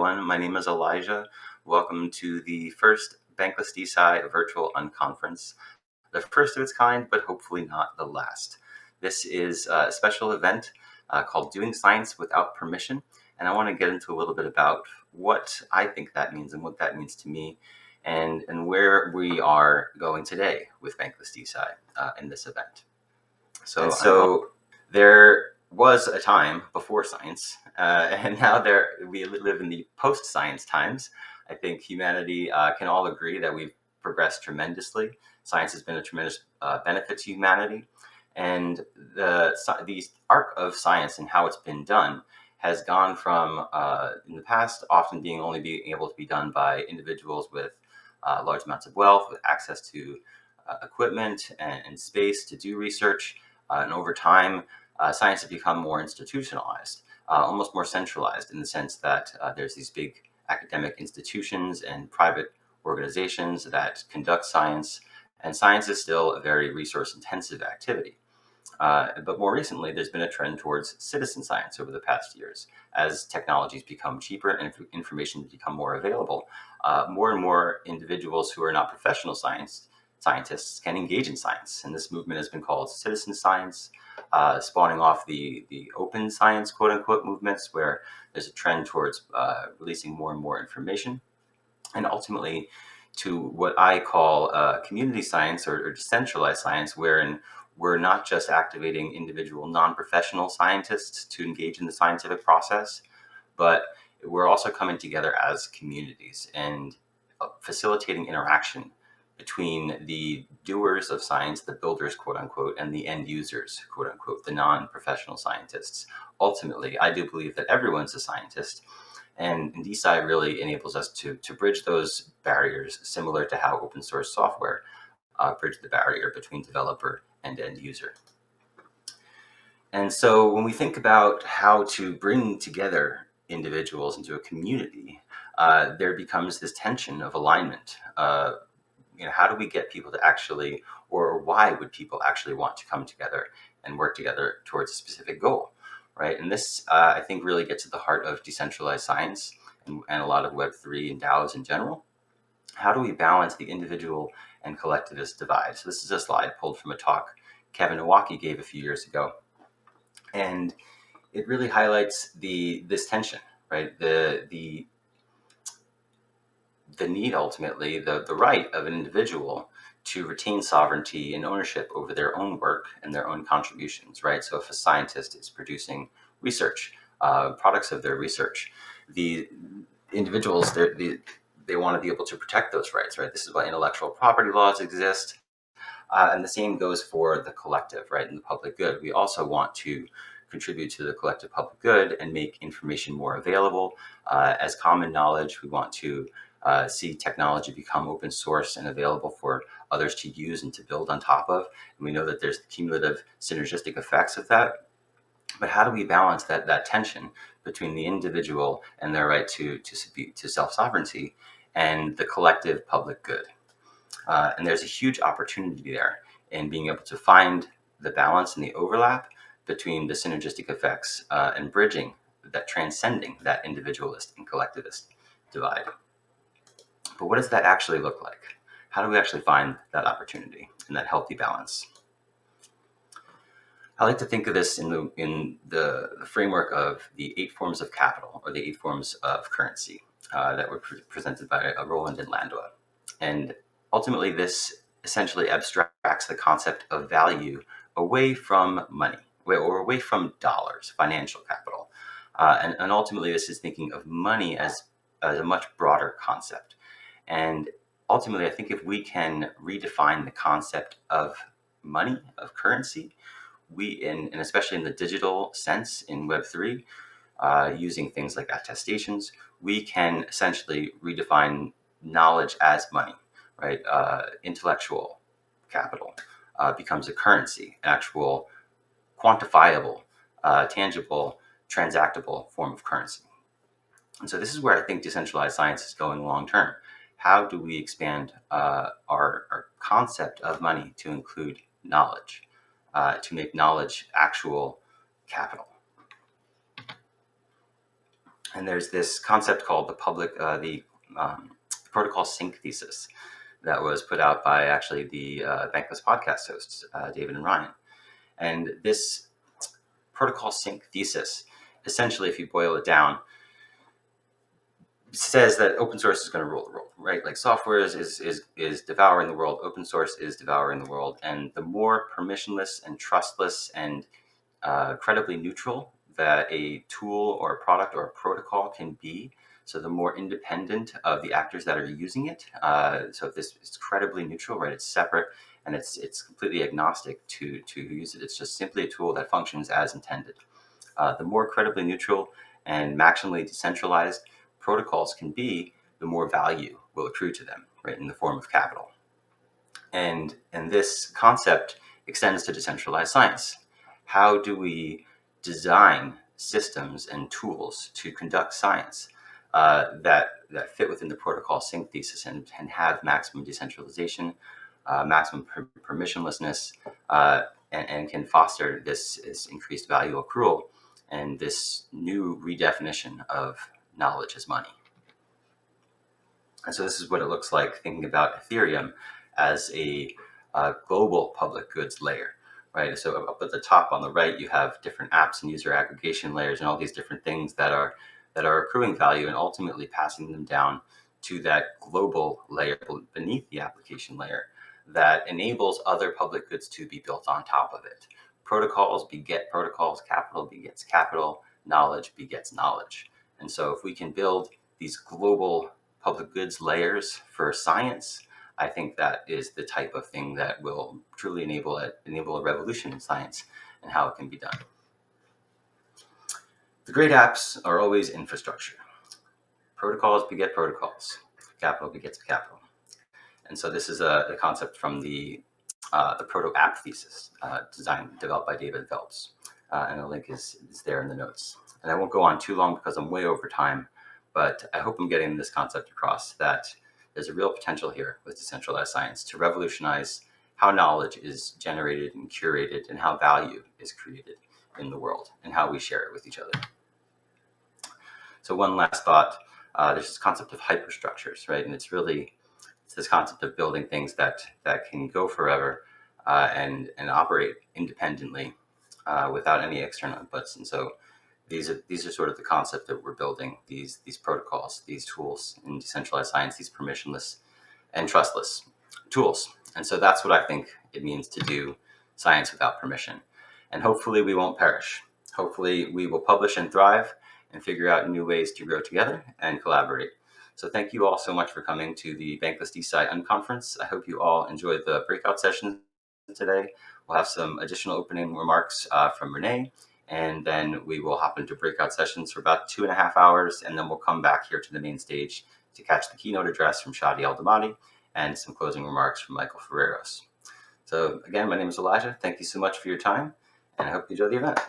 everyone. My name is Elijah. Welcome to the first BanklessDeSci virtual Unconference, the first of its kind, but hopefully not the last. This is a special event called Doing Science Without Permission, and I want to get into a little bit about what I think that means and what that means to me, and where we are going today with BanklessDeSci in this event. So there was a time before science, and now we live in the post-science times. I think humanity can all agree that we've progressed tremendously. Science has been a tremendous benefit to humanity, and the arc of science and how it's been done has gone from in the past often being able to be done by individuals with large amounts of wealth, with access to equipment and space to do research. And over time, science has become more institutionalized, almost more centralized in the sense that there's these big academic institutions and private organizations that conduct science, and science is still a very resource-intensive activity. But more recently, there's been a trend towards citizen science over the past years. As technologies become cheaper and information become more available, more and more individuals who are not professional scientists can engage in science. And this movement has been called citizen science, spawning off the open science, quote unquote, movements, where there's a trend towards releasing more and more information. And ultimately to what I call community science or decentralized science, wherein we're not just activating individual non-professional scientists to engage in the scientific process, but we're also coming together as communities and facilitating interaction between the doers of science, the builders, quote unquote, and the end users, quote unquote, the non-professional scientists. Ultimately, I do believe that everyone's a scientist, and DeSci really enables us to bridge those barriers, similar to how open source software bridge the barrier between developer and end user. And so when we think about how to bring together individuals into a community, there becomes this tension of alignment. How do we get people to actually, or why would people actually want to come together and work together towards a specific goal, right? And this, I think, really gets at the heart of decentralized science and a lot of Web3 and DAOs in general. How do we balance the individual and collectivist divide? So this is a slide pulled from a talk Kevin Iwaki gave a few years ago. And it really highlights this tension, right? The need, ultimately, the right of an individual to retain sovereignty and ownership over their own work and their own contributions, right? So if a scientist is producing research, products of their research, the individuals, they want to be able to protect those rights, right? This is why intellectual property laws exist. And the same goes for the collective, right, and the public good. We also want to contribute to the collective public good and make information more available as common knowledge. We want to see technology become open source and available for others to use and to build on top of. And we know that there's cumulative synergistic effects of that. But how do we balance that tension between the individual and their right to self-sovereignty and the collective public good? And there's a huge opportunity there in being able to find the balance and the overlap between the synergistic effects and bridging that, transcending that individualist and collectivist divide. But what does that actually look like? How do we actually find that opportunity and that healthy balance? I like to think of this in the framework of the 8 forms of capital, or the 8 forms of currency that were presented by Roland and Landau. And ultimately, this essentially abstracts the concept of value away from money, or away from dollars, financial capital. And ultimately, this is thinking of money as a much broader concept. And ultimately, I think if we can redefine the concept of money, of currency, and especially in the digital sense in Web3, using things like attestations, we can essentially redefine knowledge as money, right? Intellectual capital becomes a currency, an actual quantifiable, tangible, transactable form of currency. And so this is where I think decentralized science is going long term. How do we expand our concept of money to include knowledge, to make knowledge actual capital? And there's this concept called the protocol sync thesis that was put out by actually the Bankless podcast hosts, David and Ryan. And this protocol sync thesis, essentially, if you boil it down, says that open source is going to rule the world, right? Like software is devouring the world, open source is devouring the world, and the more permissionless and trustless and credibly neutral that a tool or a product or a protocol can be, so the more independent of the actors that are using it. So if this is credibly neutral, right? It's separate and it's completely agnostic to use it. It's just simply a tool that functions as intended. The more credibly neutral and maximally decentralized protocols can be, the more value will accrue to them, right, in the form of capital. And this concept extends to decentralized science. How do we design systems and tools to conduct science that fit within the protocol sync thesis and have maximum decentralization, maximum permissionlessness, and can foster this increased value accrual and this new redefinition of knowledge as money? And so this is what it looks like thinking about Ethereum as a global public goods layer, right? So up at the top on the right, you have different apps and user aggregation layers and all these different things that are accruing value and ultimately passing them down to that global layer beneath the application layer that enables other public goods to be built on top of it. Protocols beget protocols, capital begets capital, knowledge begets knowledge. And so if we can build these global public goods layers for science, I think that is the type of thing that will truly enable a revolution in science and how it can be done. The great apps are always infrastructure. Protocols beget protocols. Capital begets capital. And so this is the concept from the proto app thesis, developed by David Phelps. And the link is there in the notes. And I won't go on too long because I'm way over time, but I hope I'm getting this concept across that there's a real potential here with decentralized science to revolutionize how knowledge is generated and curated and how value is created in the world and how we share it with each other. So one last thought, there's this concept of hyperstructures, right? And it's this concept of building things that can go forever and operate independently without any external inputs. And so these are sort of the concept that we're building, these protocols, these tools in decentralized science, these permissionless and trustless tools. And so that's what I think it means to do science without permission. And hopefully we won't perish. Hopefully we will publish and thrive and figure out new ways to grow together and collaborate. So thank you all so much for coming to the BanklessDeSci Unconference. I hope you all enjoyed the breakout sessions today. We'll have some additional opening remarks from Renee, and then we will hop into breakout sessions for about 2.5 hours, and then we'll come back here to the main stage to catch the keynote address from Shadi Eldamadi and some closing remarks from Michael Ferreros. So again, my name is Elijah. Thank you so much for your time, and I hope you enjoy the event.